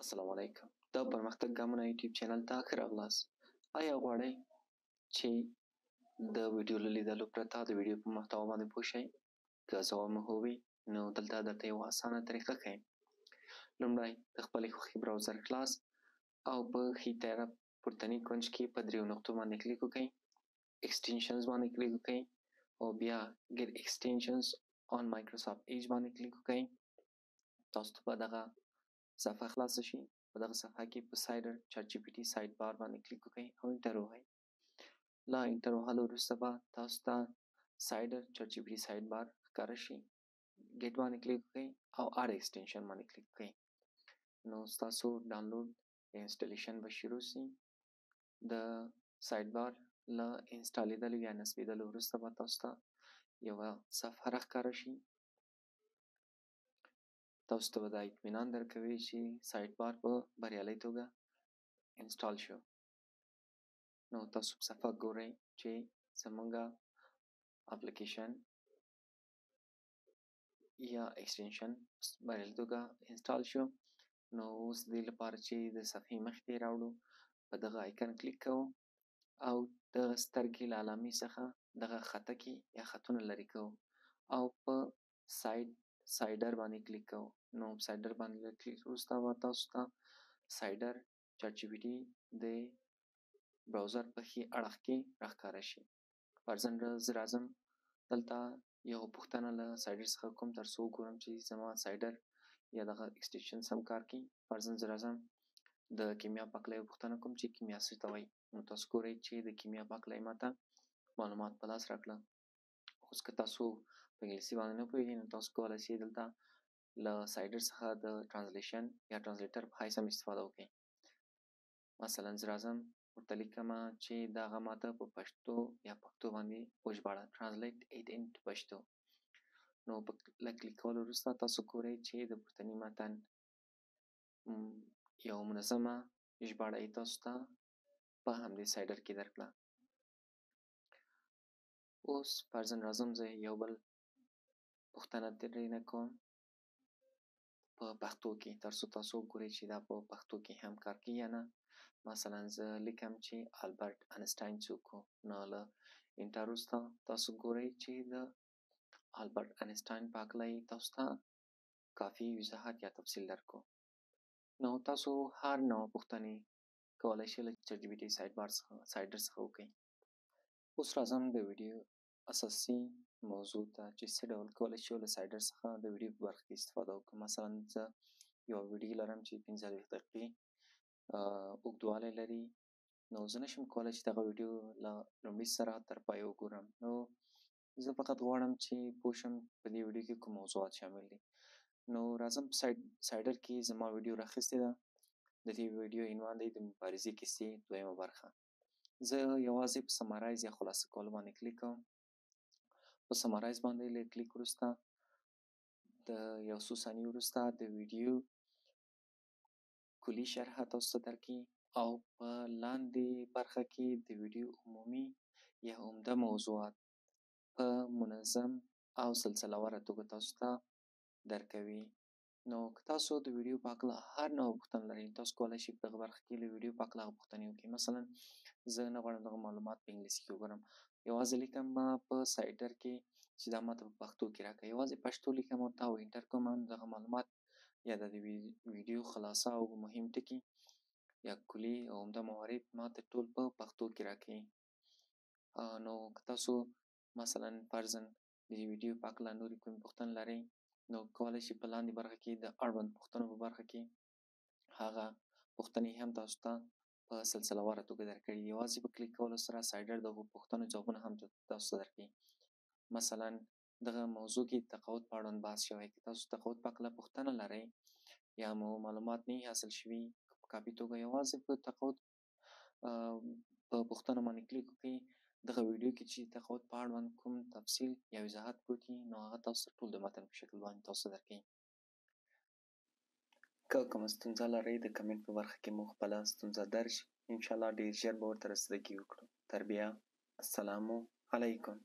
السلام علیکم. د پرمختګ ګامونه یوټیوب چینل ته ښه راغلاست. آیا غواړئ چې د ویډیو له لیدلو پرته د ویډیو په محتوا باندې پوه شئ؟ که ځواب مو هو وي نو دلته درته یوه اسانه طریقه ښیم. لومړی د خپلې خوښې براوزر خلاص او په ښي طرف پورتني کونج کې په دریو نقطو باندې کلیک وکئ. ایکسټینشنز باندې کلیک وکئ او بیا ګیټ ایکسټینشنز آن مایکروسافټ ایج باندې کلیک وکئ. تاسو ته به دغه صفحه خلاصه شي. په دغه صفحه کې په سایډر چټ جی پي ټي سایډ بار باندې کلیک وکئ او انټر ووهئ. له انټر وهلو وروسته به تاسو ته سایډر چټ جی پي ټي سایډ بار ښکاره شي. ګیټ باندې کلیک وکئ او اډ ایکسټینشن باندې کلیک وکئ. نو ستاسو ډاونلوډ انسټالیشن به شروع شي. د سایډ بار له انسټالیدلو یا نصبېدلو وروسته به تاسو ته یوه صفحه راښکاره شي. تاسو ته به دا اطمینان درکوي چې سایډ بار په بریالۍ توګه انسټال شو. نو تاسو په صفحه ګورئ چې زموږ اپلیکیشن یا ایکسټینشن بریالۍ توګه انسټال شو. نو اوس د دې لپاره چې د صفحې مخې ته یې راوړو په دغه آیکن کلیک کوو او د سترګې له علامې څخه دغه خطکې یا خطونه لرې کوو او په سایډر باندې کلیک کوو. نو په سایډر باندې له کلیک وروسته به تاسو ته سایډر چټ جی پي ټي د براوزر په ښي اړخ کې راښکاره شي. فرضاً زه راځم دلته یو پوښتنه له سایډر څخه کوم تر څو وګورم چې زما سایډر یا دغه ایکسټینشن سم کار کوي. فرضاً زه راځم د کیمیا په هکله یو پوښتنه کوم چې کیمیا څه ته وایي. نو تاسو ګورئ چې د کیمیا په هکله یې ماته معلومات په لاس راکړه. اوس که تاسو په انګلیسي باندې نه پوهېږئ نو تاسو کولی شئ دلته له سایډر څخه د ټرانسلیشن یا ټرانسلیټر په حیث هم استفاده وکړئ. مثلا زه راځم ورته لیکمه چې دا هغه ماته په پښتو یا پښتو باندې وژباړه. ټرانسلیټ اټ انټو پښتو. نو له کلیک کولو وروسته تاسو ګورئ چې د پورتني متن یو منظمه ژباړه یې تاسو ته په همدې سایډر کې درکړه. اوس فرضاً راځم زه یو بل پوښتنه ترېنه کوم په پښتو کې تر څو تاسو وګورئ چې دا په پښتو کې هم کار کوي یا نه. مثلا زه لیکم چې البرټ انسټاین څوک و. نو له انټر وروسته تاسو ګورئ چې د البرټ انسټاین په هکله یې تاسو ته کافي وضاحت یا تفصیل درکړو. نو تاسو هر نوع پوښتنې کولی شئ له چټ جي پي ټي سایډر څخه وکړئ. اوس راځم د ویډیو اساسي موضوع ته چې څه ډول کولی شو له سایډر څخه د ویډیو په برخه کې استفاده وکړو. مثلا زه یوه ویډیو لرم چې 45 دقیقې اوږدوالی لري. نو زه نشم کولی چې دغه ویډیو له لومړي سره تر پایه وګورم. نو زه فقط غواړم چې پوه شم په دې ویډیو کې کوم موضوعات شامل دي. نو راځم په سایډر کې زما ویډیو راخیستې ده. د دې ویډیو عنوان دی د مبارزې کیسې دویمه برخه. زه یوازې په سمرایز یا خلاصه کولو باندې کلیک کوم. په سمرایز باندې له کلیک وروسته د یو څو ثانیو وروسته د ویډیو کلي شرحه تاسو ته درکړي او په لاندې برخه کې د ویډیو عمومي یا عمده موضوعات په منظم او سلسله واره توګه تاسو ته درکوي. نو که تاسو د ویډیو په هکله هر نوع پوښتنه لرئ تاسو کولی شئ په دغه برخه کې له ویډیو په هکله هغه پوښتنې وکړئ. مثلا زه نه غواړم دغه معلومات په انګلیسي کې وګورم. یوازې لیکم په سایډر کې چې دا ماته په پښتو کې راکړه. یوازې پښتو لیکم ورته او انټر کوم. دغه معلومات یا د ویډیو خلاصه او مهم ټکي یا کلي او عمده موارد ماته ټول په پښتو کې راکوي. نو که تاسو مثلا فرضاً د ویډیو په هکله نورې کومې پوښتنې لرئ نو کولی شئ په لاندې برخه کې د اړوند پوښتنو په برخه کې هغه پوښتنې هم تاسو ته په سلسله واره توګه درکړي. یوازې په کلیک کولو سره سایډر د هغو پوښتنو ځوابونه هم تاسو ته درکوي. مثلا دغه موضوع کې تقاعد په اړوند بحث شوی. که تاسو تقاعد په هکله پوښتنه لرئ یا مو معلومات نه حاصل شوي په کافي توګه یوازې په تقاعد په پوښتنه باندې کلیک وکړئ. دغه ویډیو کې چې تقاعد په اړوند کوم تفصیل یا وضاحت پروت وي نو هغه تاسو ته ټول د متن په شکل باندې تاسو ته درکوي. که کومه ستونزه لرئ د کمنټ په برخه کې مو خپله ستونزه درج انشاءالله ډېر ژر به ورته رسیدګي وکړو. تر بیا السلام علیکم.